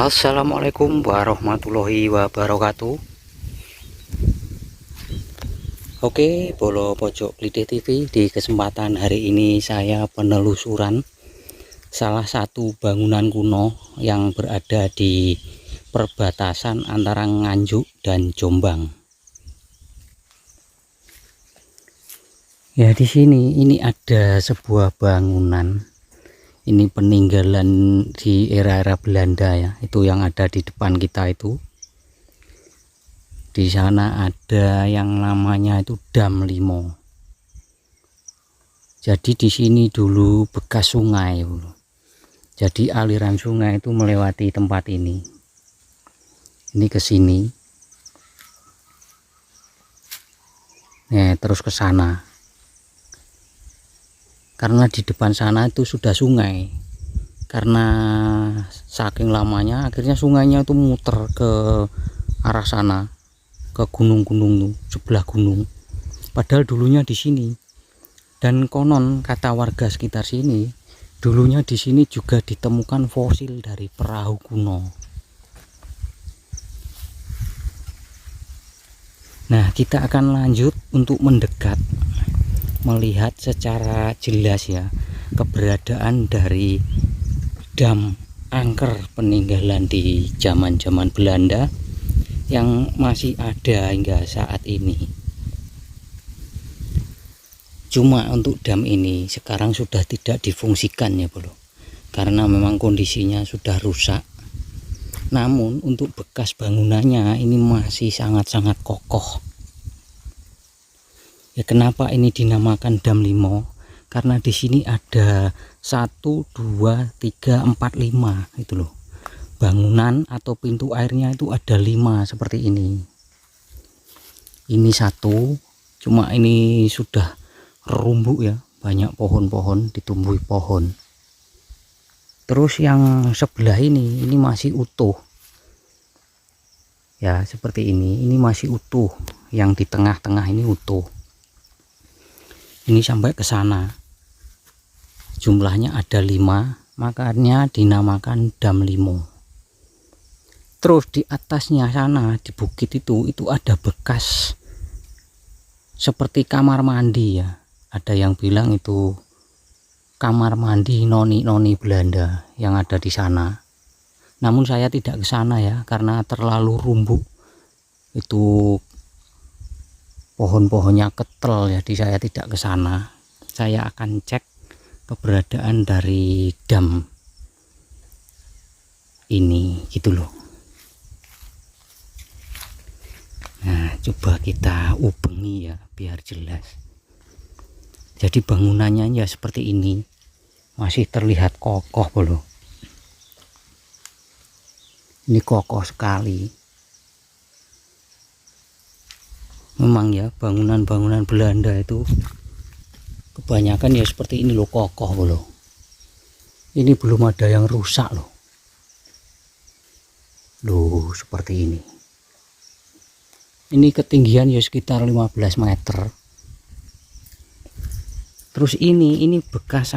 Assalamualaikum warahmatullahi wabarakatuh. Oke, Bolo Pojok Klite TV, di kesempatan hari ini saya penelusuran salah satu bangunan kuno yang berada di perbatasan antara Nganjuk dan Jombang. Ya, di sini ini ada sebuah bangunan. Ini peninggalan di era-era Belanda ya, itu yang ada di depan kita itu. Di sana ada yang namanya itu Dam Limo. Jadi di sini dulu bekas sungai. Jadi aliran sungai itu melewati tempat ini. Ini ke sini. Nah, terus ke sana. Karena di depan sana itu sudah sungai, karena saking lamanya akhirnya sungainya itu muter ke arah sana, ke gunung-gunung tuh, sebelah gunung. Padahal dulunya di sini. Dan konon kata warga sekitar sini, dulunya di sini juga ditemukan fosil dari perahu kuno. Nah, kita akan lanjut untuk mendekat, melihat secara jelas ya keberadaan dari dam angker peninggalan di zaman-zaman Belanda yang masih ada hingga saat ini. Cuma untuk dam ini sekarang sudah tidak difungsikan ya bro, karena memang kondisinya sudah rusak. Namun untuk bekas bangunannya ini masih sangat-sangat kokoh. Ya, kenapa ini dinamakan Dam Limo? Karena di sini ada 1, 2, 3, 4, 5 itu loh. Bangunan atau pintu airnya itu ada 5 seperti ini. Ini 1, cuma ini sudah rumbuk ya, banyak pohon-pohon, ditumbuhi pohon. Terus yang sebelah ini masih utuh. Ya, seperti ini masih utuh. Yang di tengah-tengah ini utuh. Ini sampai ke sana, jumlahnya ada 5, makanya dinamakan Dam Limo. Terus di atasnya sana di bukit itu ada bekas seperti kamar mandi ya. Ada yang bilang itu kamar mandi noni-noni Belanda yang ada di sana. Namun saya tidak ke sana ya, karena terlalu rumbuk itu. Pohon-pohonnya ketel, jadi saya tidak ke sana. Saya akan cek keberadaan dari dam ini gitu loh. Nah, coba kita ubengi ya biar jelas. Jadi bangunannya ya seperti ini, masih terlihat kokoh loh. Ini kokoh sekali. Memang ya bangunan-bangunan Belanda itu kebanyakan ya seperti ini loh, kokoh loh. Ini belum ada yang rusak loh. Loh, seperti ini. Ini ketinggian ya sekitar 15 meter. Terus ini bekas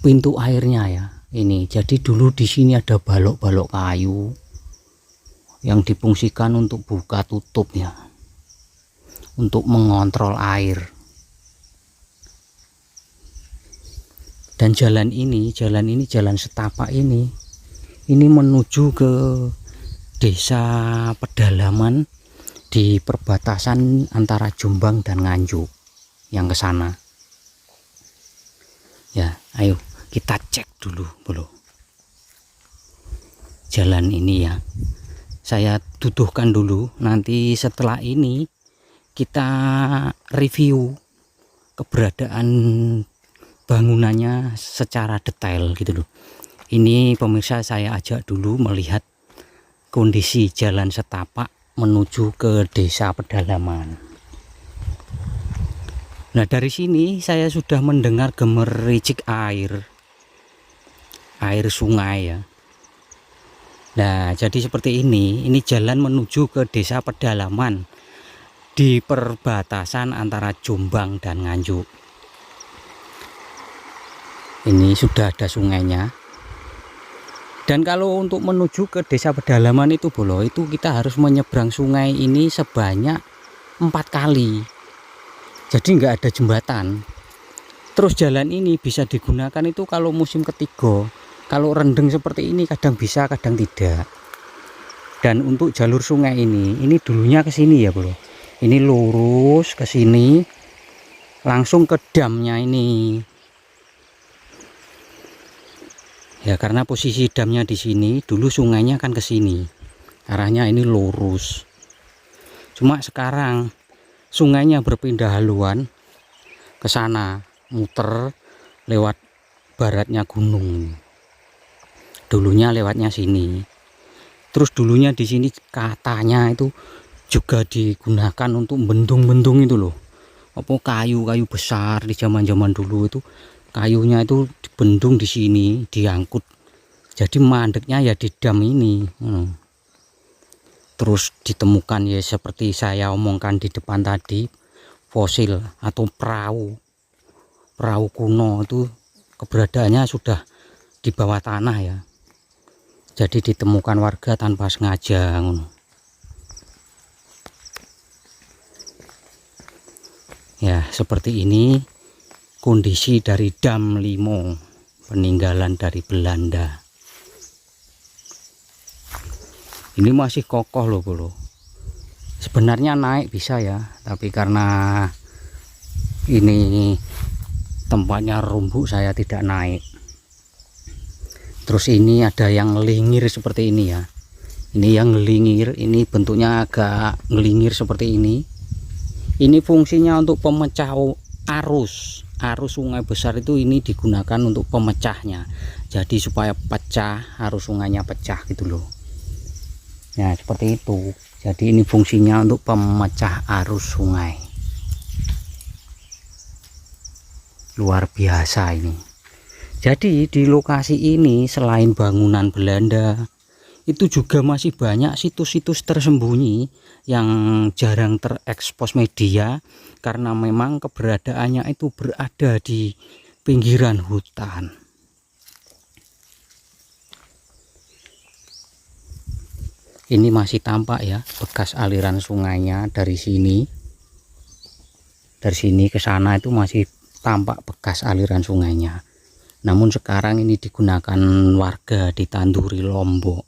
pintu airnya ya. Ini jadi dulu di sini ada balok-balok kayu yang difungsikan untuk buka tutup ya, untuk mengontrol air. Dan jalan setapak ini menuju ke desa pedalaman di perbatasan antara Jombang dan Nganjuk yang ke sana. Ya, ayo kita cek dulu bro. Jalan ini ya, saya tuduhkan dulu, nanti setelah ini kita review keberadaan bangunannya secara detail gitu loh. Ini pemirsa, saya ajak dulu melihat kondisi jalan setapak menuju ke desa pedalaman. Nah, dari sini saya sudah mendengar gemericik air sungai ya. Nah, jadi seperti ini jalan menuju ke desa pedalaman di perbatasan antara Jombang dan Nganjuk. Ini sudah ada sungainya. Dan kalau untuk menuju ke desa pedalaman itu Bolo, itu kita harus menyeberang sungai ini sebanyak 4 kali. Jadi nggak ada jembatan. Terus jalan ini bisa digunakan itu kalau musim ketiga. Kalau rendeng seperti ini kadang bisa, kadang tidak. Dan untuk jalur sungai ini dulunya ke sini ya Bro. Ini lurus ke sini, langsung ke damnya ini. Ya karena posisi damnya di sini, dulu sungainya kan ke sini. Arahnya ini lurus. Cuma sekarang sungainya berpindah haluan ke sana, muter lewat baratnya gunung. Dulunya lewatnya sini. Terus dulunya di sini katanya itu juga digunakan untuk bendung-bendung itu loh. Apa kayu-kayu besar di zaman-zaman dulu itu kayunya itu dibendung di sini, diangkut. Jadi mandeknya ya di dam ini. Terus ditemukan ya seperti saya omongkan di depan tadi, fosil atau perahu kuno itu keberadaannya sudah di bawah tanah ya. Jadi ditemukan warga tanpa sengaja. Ya seperti ini kondisi dari Dam Limo, peninggalan dari Belanda. Ini masih kokoh loh Bro. Sebenarnya naik bisa ya, tapi karena ini tempatnya rumbuk saya tidak naik. Terus ini ada yang ngelingir seperti ini ya. Ini yang ngelingir, ini bentuknya agak ngelingir seperti ini. Ini fungsinya untuk pemecah arus sungai besar itu, ini digunakan untuk pemecahnya. Jadi supaya pecah, arus sungainya pecah gitu loh. Ya seperti itu. Jadi ini fungsinya untuk pemecah arus sungai. Luar biasa ini. Jadi di lokasi ini selain bangunan Belanda, itu juga masih banyak situs-situs tersembunyi yang jarang terekspos media karena memang keberadaannya itu berada di pinggiran hutan. Ini masih tampak ya bekas aliran sungainya dari sini. Dari sini ke sana itu masih tampak bekas aliran sungainya. Namun sekarang ini digunakan warga di Tanduri Lombok.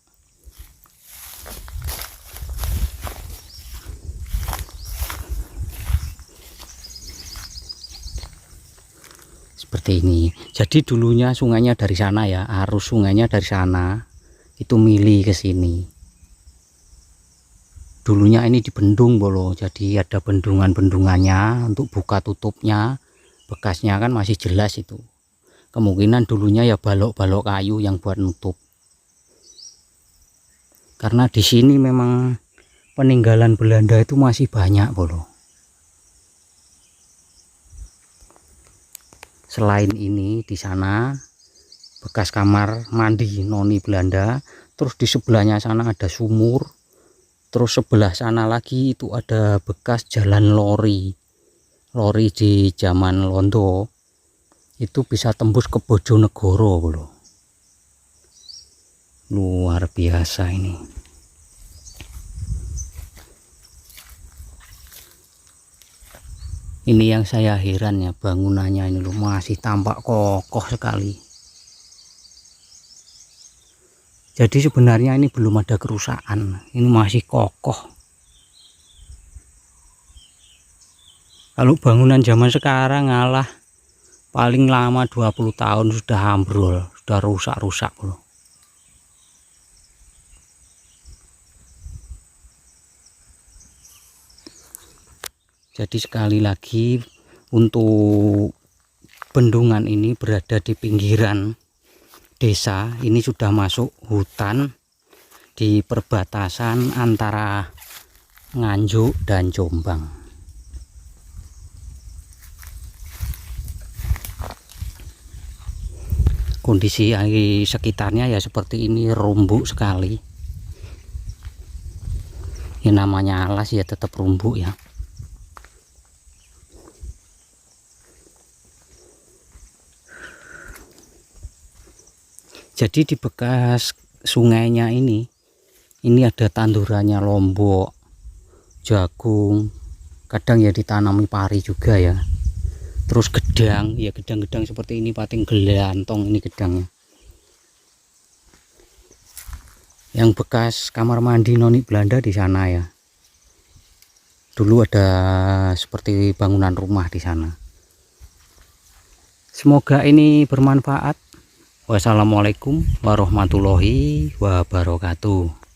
Seperti ini. Jadi dulunya sungainya dari sana ya, arus sungainya dari sana itu mili ke sini. Dulunya ini dibendung Bolo, jadi ada bendungan-bendungannya untuk buka tutupnya. Bekasnya kan masih jelas itu. Kemungkinan dulunya ya balok-balok kayu yang buat nutup. Karena di sini memang peninggalan Belanda itu masih banyak Bolo. Selain ini di sana bekas kamar mandi noni Belanda, terus di sebelahnya sana ada sumur, terus sebelah sana lagi itu ada bekas jalan lori di zaman Londo, itu bisa tembus ke Bojonegoro Bro. Luar biasa ini. Ini yang saya heran ya, bangunannya ini loh masih tampak kokoh sekali. Jadi sebenarnya ini belum ada kerusakan, ini masih kokoh. Kalau bangunan zaman sekarang ngalah paling lama 20 tahun sudah ambrol, sudah rusak-rusak loh. Jadi sekali lagi, untuk bendungan ini berada di pinggiran desa, ini sudah masuk hutan di perbatasan antara Nganjuk dan Jombang. Kondisi air sekitarnya ya seperti ini, rumbuk sekali. Ini namanya alas ya tetap rumbuk ya. Jadi di bekas sungainya ini ada tandurannya lombok, jagung, kadang ya ditanami pari juga ya. Terus gedang, ya gedang-gedang seperti ini, pating gelantong ini gedangnya. Yang bekas kamar mandi noni Belanda di sana ya. Dulu ada seperti bangunan rumah di sana. Semoga ini bermanfaat. Wassalamualaikum warahmatullahi wabarakatuh.